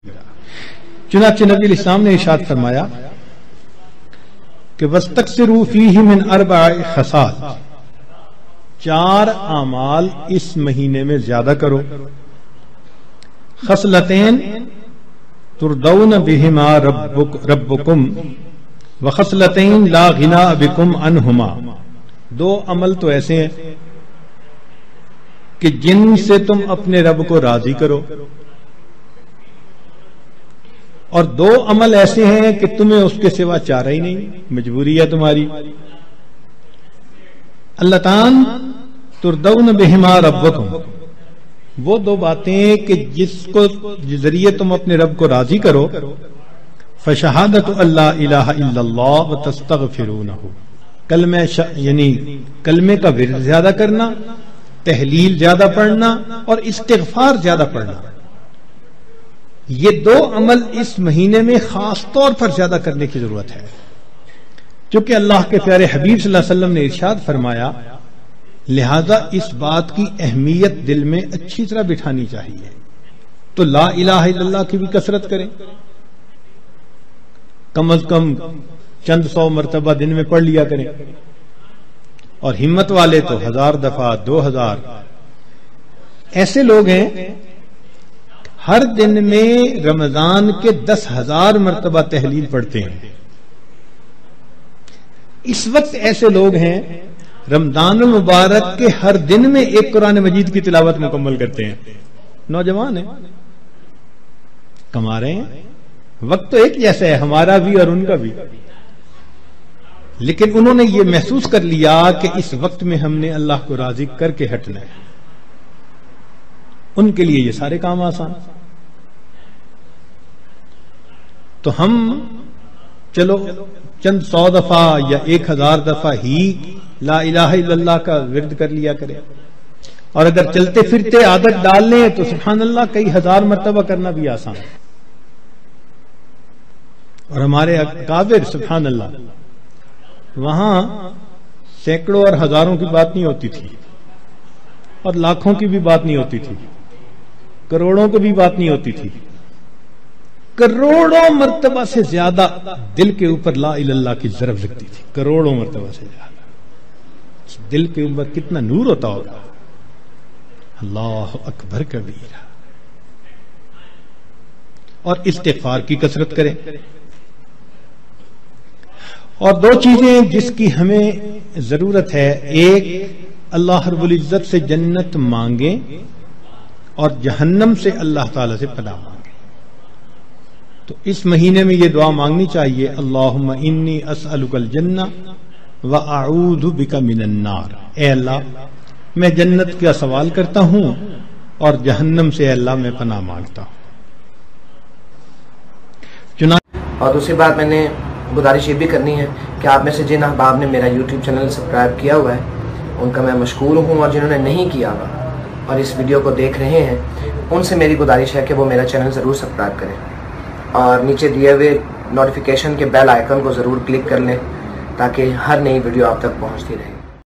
چنانچہ نبی علیہ السلام نے ارشاد فرمایا کہ وَاسْتَكْثِرُوا فِيهِ مِنْ 4 خصال، 4 اعمال اس مہینے میں زیادہ کرو. خصلتین ترضون بہما ربکم وخصلتین لا غنیٰ بکم عنہما. 2 عمل تو ایسے ہیں کہ جن سے تم اپنے رب کو راضی کرو، اور 2 عمل ایسے ہیں کہ تمہیں اس کے سوا چارہ ہی نہیں، مجبوری ہے تمہاری. اللتان ترضون بہما ربکم، وہ 2 باتیں کہ جس ذریعے تم اپنے رب کو راضی کرو. فشہادت اللہ الہ الا اللہ وتستغفرونہ، یعنی کلمے کا ورد زیادہ کرنا، تحلیل زیادہ پڑھنا اور استغفار زیادہ پڑھنا. یہ 2 عمل اس مہینے میں خاص طور پر زیادہ کرنے کی ضرورت ہے، چونکہ اللہ کے پیارے حبیب صلی اللہ علیہ وسلم نے ارشاد فرمایا، لہذا اس بات کی اہمیت دل میں اچھی طرح بٹھانی چاہیے. تو لا الہ الا اللہ کی بھی کثرت کریں، کم از کم چند 100 مرتبہ دن میں پڑھ لیا کریں، اور ہمت والے تو 1000 دفعہ 2000. ایسے لوگ ہیں ہر دن میں رمضان کے 10,000 مرتبہ تحلیل پڑھتے ہیں. اس وقت ایسے لوگ ہیں رمضان المبارک کے ہر دن میں ایک قرآن مجید کی تلاوت مکمل کرتے ہیں. نوجوان ہیں، کما رہے ہیں. وقت تو ایک جیسا ہے ہمارا بھی اور ان کا بھی، لیکن انہوں نے یہ محسوس کر لیا کہ اس وقت میں ہم نے اللہ کو راضی کر کے ہٹنا ہے. ان کے لیے یہ سارے کام آسان. تو ہم چلو چند 100 دفعہ یا 1000 دفعہ ہی لا الہ الا اللہ کا ورد کر لیا کریں، اور اگر چلتے پھرتے عادت ڈال لیں تو سبحان اللہ کئی 1000 مرتبہ کرنا بھی آسان ہے. اور ہمارے اکابر سبحان اللہ، وہاں سینکڑوں اور ہزاروں کی بات نہیں ہوتی تھی، اور لاکھوں کی بھی بات نہیں ہوتی تھی، کروڑوں کی بھی بات نہیں ہوتی تھی. کروڑوں مرتبہ سے زیادہ دل کے اوپر لا الہ الا اللہ کی ضرب لگتی تھی. کروڑوں مرتبہ سے زیادہ دل کے اوپر کتنا نور ہوتا ہوگا. اللہ اکبر کبیرہ. اور استغفار کی کثرت کریں. اور 2 چیزیں جس کی ہمیں ضرورت ہے، ایک اللہ رب العزت سے جنت مانگیں، اور جہنم سے اللہ تعالی سے پناہ مانگیں. تو اس مہینے میں یہ دعا مانگنی چاہیے، اللہم انی اسألک الجنہ وَأَعُوذُ بِكَ مِنَ النَّارِ. اے اللہ میں جنت کا سوال کرتا ہوں اور جہنم سے اے اللہ میں پناہ مانگتا ہوں. اور دوسری بات میں نے گزارش یہ بھی کرنی ہے کہ آپ میں سے جن احباب نے میرا یوٹیوب چینل سبسکرائب کیا ہوا ہے ان کا میں مشکور ہوں، اور جنہوں نے نہیں کیا ہوا اور اس ویڈیو کو دیکھ رہے ہیں ان سے میری گزارش ہے کہ وہ میرا چینل ضرور سبسکرائب کریں، اور نیچے دیے ہوئے نوٹیفیکیشن کے بیل آئیکن کو ضرور کلک کر لیں تاکہ ہر نئی ویڈیو آپ تک پہنچتی رہے.